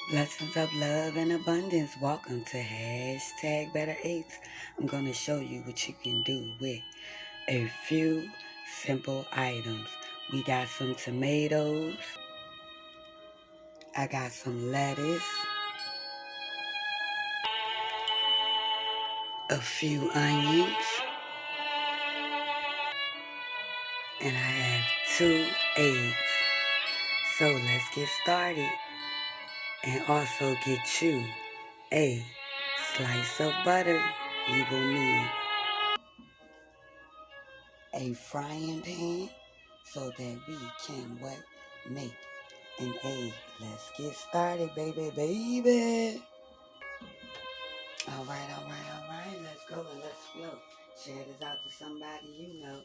Blessings of love and abundance. Welcome to hashtag Better Eights. I'm going to show you what you can do with a few simple items. We got some tomatoes. I got some lettuce. A few onions. And I have 2 eggs. So let's get started. And also get you a slice of butter. You will need a frying pan so that we can make an egg. Let's get started, baby. All right. Let's go and let's flow. Share this out to somebody you know.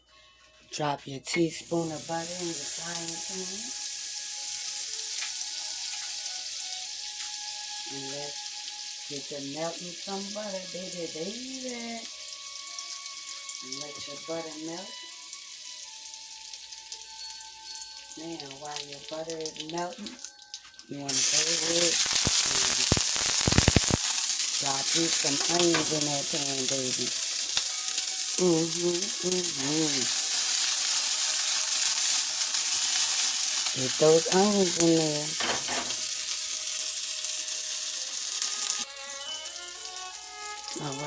Drop your teaspoon of butter in the frying pan. And let's get to melting some butter, baby. And let your butter melt. Now, while your butter is melting, you want to go ahead and drop you some onions in that pan, baby. Get those onions in there. All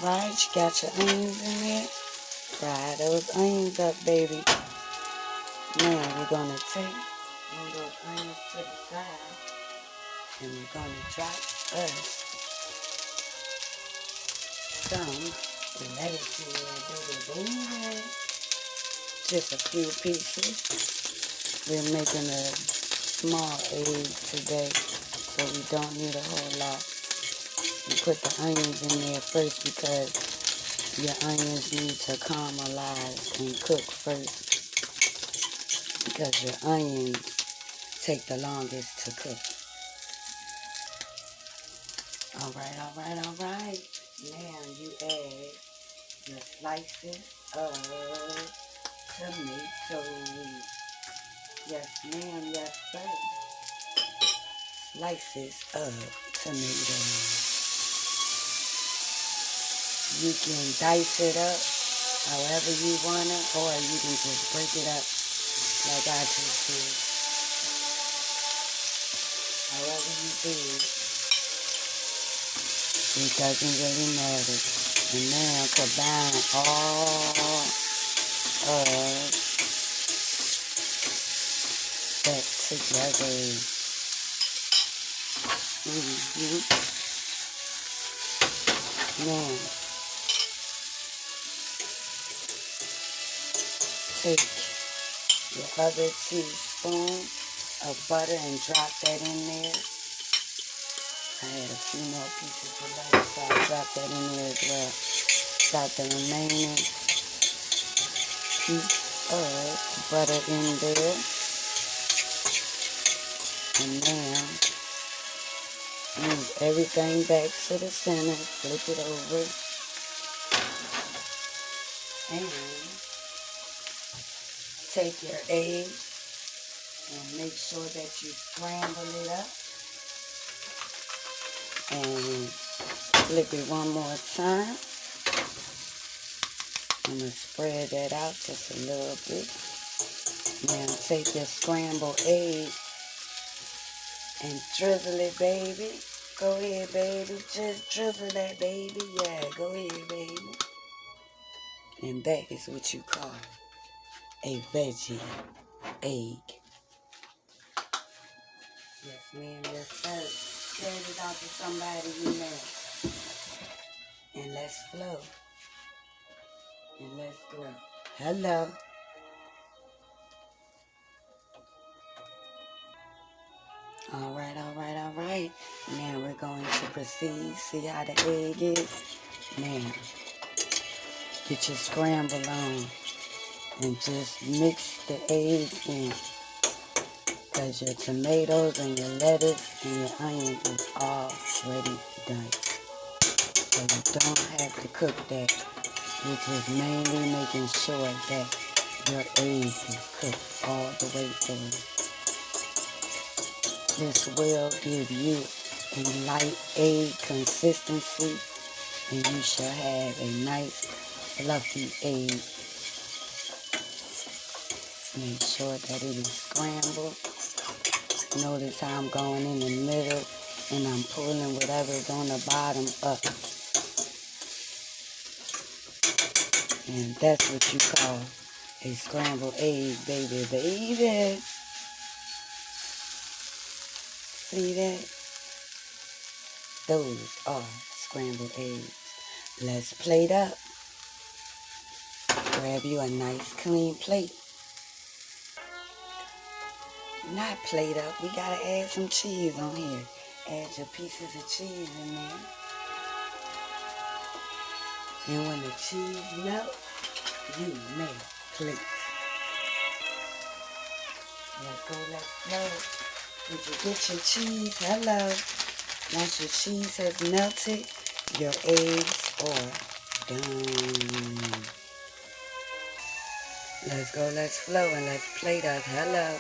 right. You got your onions in there. Fry those onions up, baby. Now we're going to move those onions to the side. And we're going to drop us some lettuce in there, baby. Just a few pieces. We're making a small egg today, so we don't need a whole lot. You put the onions in there first because your onions need to caramelize and cook first because your onions take the longest to cook. All right. Now you add your slices of tomatoes. Yes, ma'am. Yes, sir. Slices of tomatoes. You can dice it up however you want it, or you can just break it up like I just did. However you do it doesn't really matter. And now combine all of that together. Now, take your other teaspoon of butter and drop that in there. I had a few more pieces of lettuce, so I dropped that in there as well. Got the remaining piece of butter in there. And now, move everything back to the center, flip it over, and take your egg and make sure that you scramble it up. And flip it one more time. I'm going to spread that out just a little bit. Now take your scrambled egg and drizzle it, baby. Go ahead, baby. Just drizzle that, baby. Yeah, go ahead, baby. And that is what you call a veggie egg. Yes, ma'am. Yes, sir. Share it out to somebody you know. And let's flow. And let's grow. Hello. All right. Now we're going to proceed. See how the egg is? Now, get your scramble on and just mix the egg in. Because your tomatoes and your lettuce and your onions is already done. So you don't have to cook that. You're just mainly making sure that your egg is cooked all the way through. This will give you a light egg consistency, and you shall have a nice fluffy egg. Make sure that it is scrambled. Notice how I'm going in the middle and I'm pulling whatever's on the bottom up. And that's what you call a scrambled egg, baby. See that? Those are scrambled eggs. Let's plate up. Grab you a nice clean plate. Not plate up. We gotta add some cheese on here. Add your pieces of cheese in there. And when the cheese melts, you may plate. Let's go, let's flow. Did you get your cheese? Hello. Once your cheese has melted, your eggs are done. Let's go, let's flow, and let's plate up. Hello.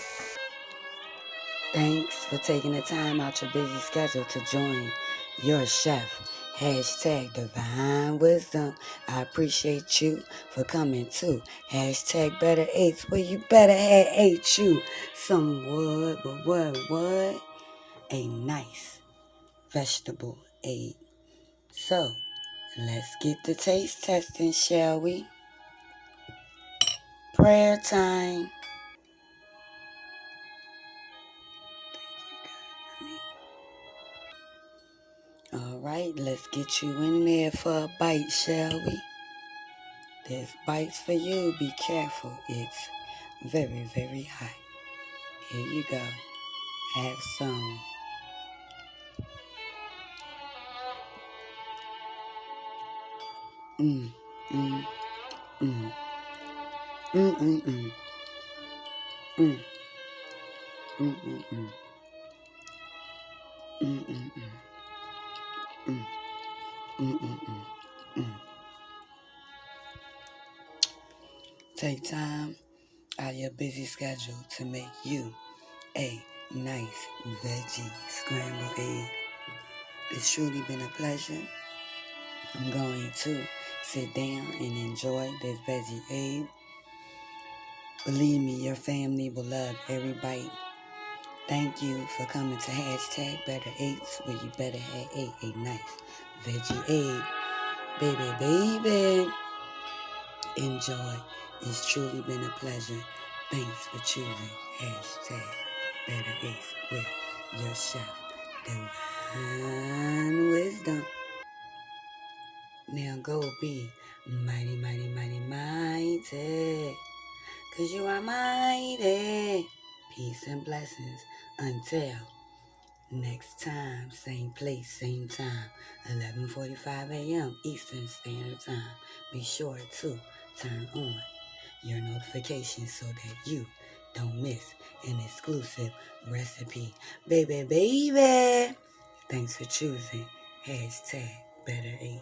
Thanks for taking the time out your busy schedule to join your chef. Hashtag Divine Wisdom. I appreciate you for coming too. Hashtag Better Eights. Well, you better have ate you some wood, but what? A nice vegetable egg. So, let's get the taste testing, shall we? Prayer time. All right, let's get you in there for a bite, shall we? There's bites for you. Be careful. It's very, very hot. Here you go. Have some. Mm, mm, mm. Mm, mm, mm. Mm, mm, mm, mm. Mm, mm, mm. Mm, mm, mm, mm. Mm. Take time out of your busy schedule to make you a nice veggie scrambled egg. It's truly been a pleasure. I'm going to sit down and enjoy this veggie egg. Believe me, your family will love every bite. Thank you for coming to hashtag Better Eights, where you better have a nice veggie egg. Baby. Enjoy. It's truly been a pleasure. Thanks for choosing hashtag Better Eights with your chef, Divine Wisdom. Now go be mighty, mighty. 'Cause you are mighty. Peace and blessings until next time. Same place, same time. 11:45 a.m. Eastern Standard Time. Be sure to turn on your notifications so that you don't miss an exclusive recipe. Baby. Thanks for choosing hashtag Better Eat.